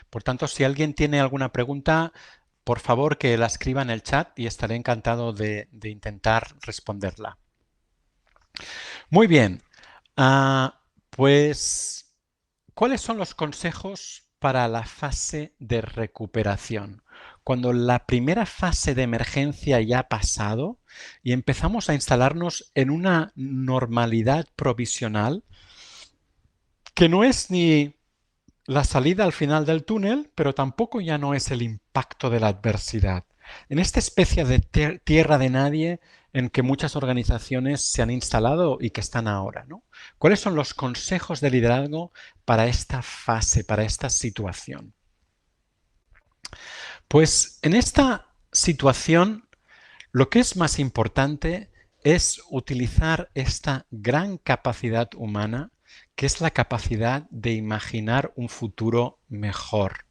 Por tanto, si alguien tiene alguna pregunta, por favor que la escriba en el chat y estaré encantado de intentar responderla. Muy bien. Pues, ¿cuáles son los consejos para la fase de recuperación? Cuando la primera fase de emergencia ya ha pasado y empezamos a instalarnos en una normalidad provisional que no es ni la salida al final del túnel, pero tampoco ya no es el impacto de la adversidad. En esta especie de tierra de nadie en que muchas organizaciones se han instalado y que están ahora, ¿no? ¿Cuáles son los consejos de liderazgo para esta fase, para esta situación? Pues en esta situación lo que es más importante es utilizar esta gran capacidad humana, que es la capacidad de imaginar un futuro mejor.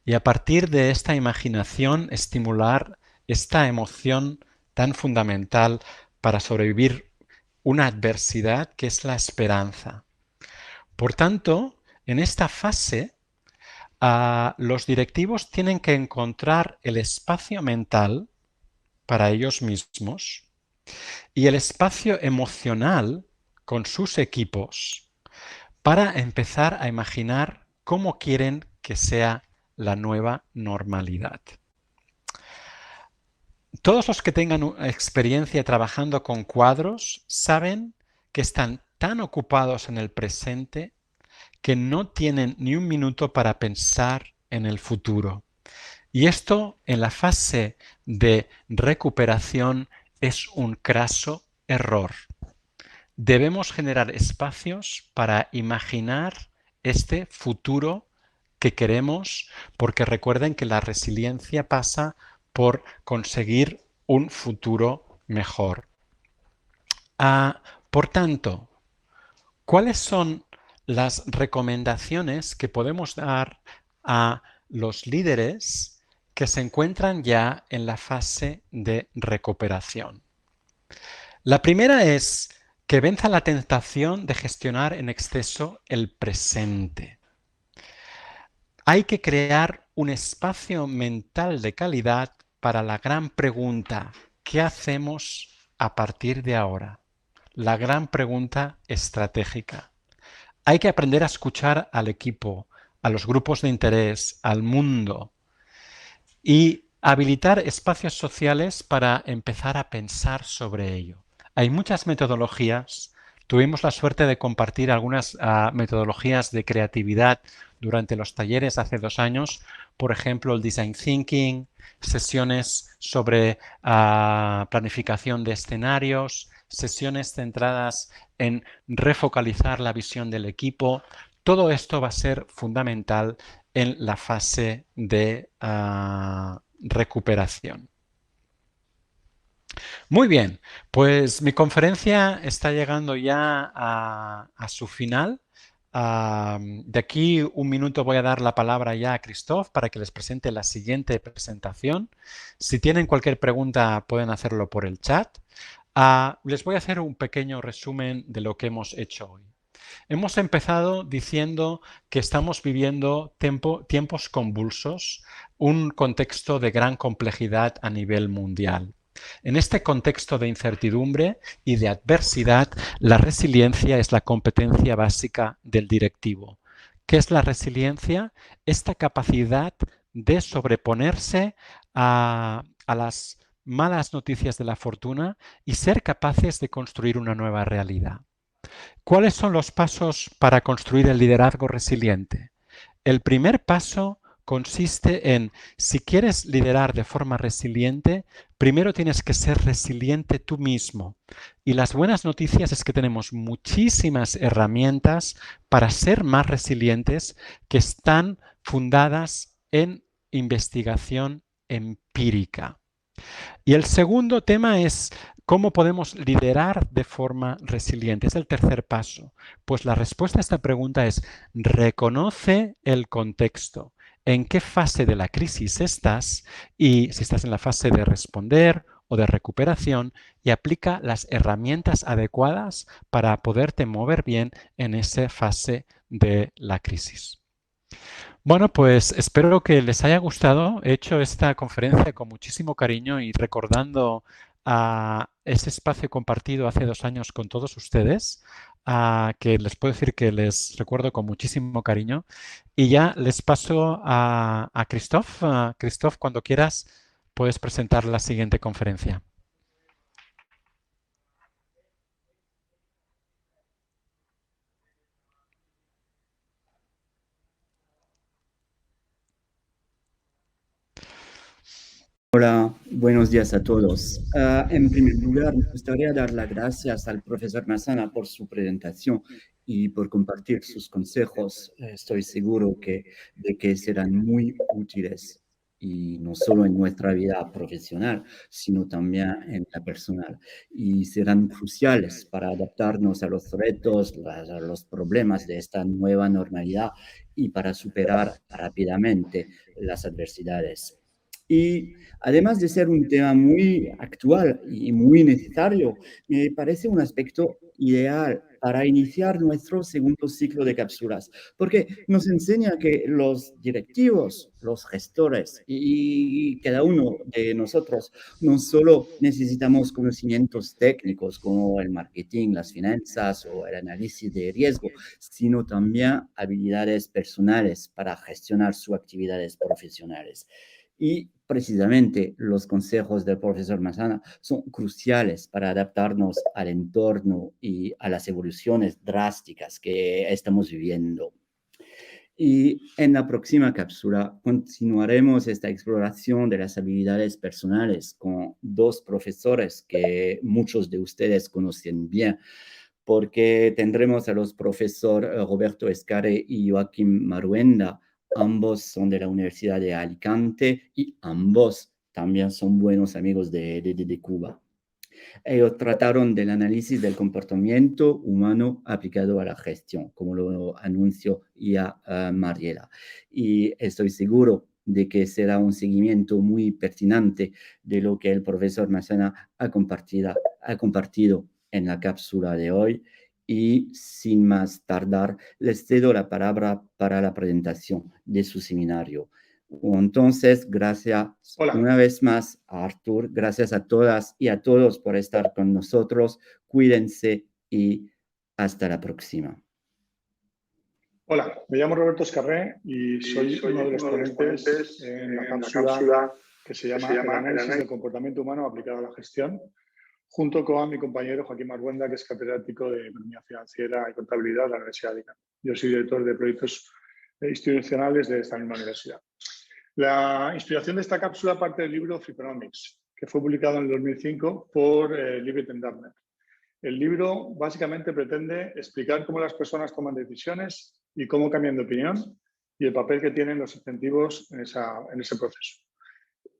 Y a partir de esta imaginación, estimular esta emoción tan fundamental para sobrevivir una adversidad que es la esperanza. Por tanto, en esta fase, los directivos tienen que encontrar el espacio mental para ellos mismos y el espacio emocional con sus equipos para empezar a imaginar cómo quieren que sea la nueva normalidad. Todos los que tengan experiencia trabajando con cuadros saben que están tan ocupados en el presente que no tienen ni un minuto para pensar en el futuro. Y esto en la fase de recuperación es un craso error. Debemos generar espacios para imaginar este futuro que queremos, porque recuerden que la resiliencia pasa por conseguir un futuro mejor. Por tanto, ¿cuáles son las recomendaciones que podemos dar a los líderes que se encuentran ya en la fase de recuperación? La primera es que venza la tentación de gestionar en exceso el presente. Hay que crear un espacio mental de calidad para la gran pregunta: ¿qué hacemos a partir de ahora? La gran pregunta estratégica. Hay que aprender a escuchar al equipo, a los grupos de interés, al mundo y habilitar espacios sociales para empezar a pensar sobre ello. Hay muchas metodologías. Tuvimos la suerte de compartir algunas metodologías de creatividad durante los talleres hace 2 años. Por ejemplo, el Design Thinking, sesiones sobre planificación de escenarios, sesiones centradas en refocalizar la visión del equipo. todo esto va a ser fundamental en la fase de recuperación. Muy bien, pues mi conferencia está llegando ya a su final. De aquí un minuto voy a dar la palabra ya a Christophe para que les presente la siguiente presentación. Si tienen cualquier pregunta pueden hacerlo por el chat. Les voy a hacer un pequeño resumen de lo que hemos hecho hoy. Hemos empezado diciendo que estamos viviendo tiempos convulsos, un contexto de gran complejidad a nivel mundial. En este contexto de incertidumbre y de adversidad, la resiliencia es la competencia básica del directivo. ¿Qué es la resiliencia? Esta capacidad de sobreponerse a las malas noticias de la fortuna y ser capaces de construir una nueva realidad. ¿Cuáles son los pasos para construir el liderazgo resiliente? El primer paso consiste en, si quieres liderar de forma resiliente, primero tienes que ser resiliente tú mismo. Y las buenas noticias es que tenemos muchísimas herramientas para ser más resilientes que están fundadas en investigación empírica. Y el segundo tema es cómo podemos liderar de forma resiliente. Es el tercer paso. Pues la respuesta a esta pregunta es reconoce el contexto. ¿En qué fase de la crisis estás? Y si estás en la fase de responder o de recuperación, y aplica las herramientas adecuadas para poderte mover bien en esa fase de la crisis. Bueno, pues espero que les haya gustado. He hecho esta conferencia con muchísimo cariño y recordando a ese espacio compartido hace 2 años con todos ustedes, que les puedo decir que les recuerdo con muchísimo cariño. Y ya les paso a Christophe. Christophe, cuando quieras, puedes presentar la siguiente conferencia. Hola, buenos días a todos. En primer lugar, me gustaría dar las gracias al profesor Massana por su presentación y por compartir sus consejos. Estoy seguro de que serán muy útiles, y no solo en nuestra vida profesional, sino también en la personal. Y serán cruciales para adaptarnos a los retos, a los problemas de esta nueva normalidad y para superar rápidamente las adversidades. Y además de ser un tema muy actual y muy necesario, me parece un aspecto ideal para iniciar nuestro segundo ciclo de cápsulas, porque nos enseña que los directivos, los gestores y cada uno de nosotros no solo necesitamos conocimientos técnicos como el marketing, las finanzas o el análisis de riesgo, sino también habilidades personales para gestionar sus actividades profesionales. Y precisamente los consejos del profesor Massana son cruciales para adaptarnos al entorno y a las evoluciones drásticas que estamos viviendo. Y en la próxima cápsula continuaremos esta exploración de las habilidades personales con 2 profesores que muchos de ustedes conocen bien, porque tendremos a los profesores Roberto Escare y Joaquín Maruenda. Ambos son de la Universidad de Alicante y ambos también son buenos amigos de Cuba. Ellos trataron del análisis del comportamiento humano aplicado a la gestión, como lo anunció ya Mariela. Y estoy seguro de que será un seguimiento muy pertinente de lo que el profesor Massana ha compartido en la cápsula de hoy. Y sin más tardar, les cedo la palabra para la presentación de su seminario. Entonces, gracias una vez más a Artur, gracias a todas y a todos por estar con nosotros. Cuídense y hasta la próxima. Hola, me llamo Roberto Escarré y soy uno de los ponentes en la cápsula que se llama El análisis del comportamiento humano aplicado a la gestión, junto con mi compañero Joaquín Marbuenda, que es catedrático de Economía Financiera y Contabilidad de la Universidad de Alicante. Yo soy director de proyectos institucionales de esta misma universidad. La inspiración de esta cápsula parte del libro Freakonomics, que fue publicado en el 2005 por Leavitt and Dartner. El libro básicamente pretende explicar cómo las personas toman decisiones y cómo cambian de opinión y el papel que tienen los incentivos en ese proceso.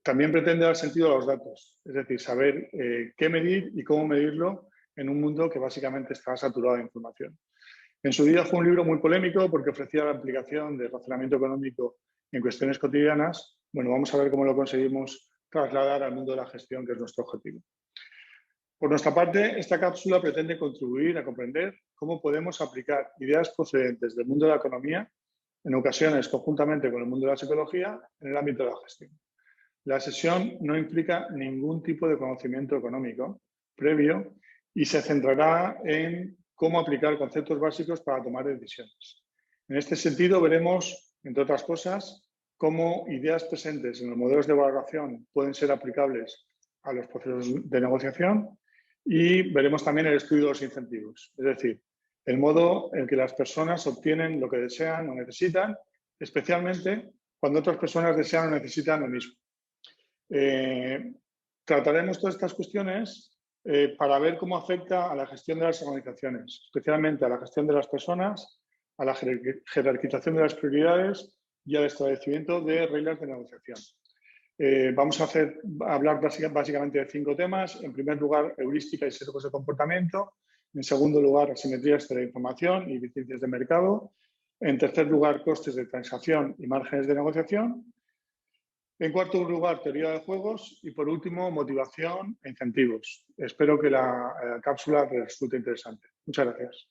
También pretende dar sentido a los datos, es decir, saber qué medir y cómo medirlo en un mundo que básicamente está saturado de información. En su día fue un libro muy polémico porque ofrecía la aplicación de razonamiento económico en cuestiones cotidianas. Bueno, vamos a ver cómo lo conseguimos trasladar al mundo de la gestión, que es nuestro objetivo. Por nuestra parte, esta cápsula pretende contribuir a comprender cómo podemos aplicar ideas procedentes del mundo de la economía, en ocasiones conjuntamente con el mundo de la psicología, en el ámbito de la gestión. La sesión no implica ningún tipo de conocimiento económico previo y se centrará en cómo aplicar conceptos básicos para tomar decisiones. En este sentido, veremos, entre otras cosas, cómo ideas presentes en los modelos de valoración pueden ser aplicables a los procesos de negociación y veremos también el estudio de los incentivos, es decir, el modo en que las personas obtienen lo que desean o necesitan, especialmente cuando otras personas desean o necesitan lo mismo. Trataremos todas estas cuestiones para ver cómo afecta a la gestión de las organizaciones, especialmente a la gestión de las personas, a la jerarquización de las prioridades y al establecimiento de reglas de negociación. Vamos a hablar básicamente de 5 temas. En primer lugar, heurística y sesgos de comportamiento. En segundo lugar, asimetrías de la información y eficiencias de mercado. En tercer lugar, costes de transacción y márgenes de negociación. En cuarto lugar, teoría de juegos. Y por último, motivación e incentivos. Espero que la cápsula resulte interesante. Muchas gracias.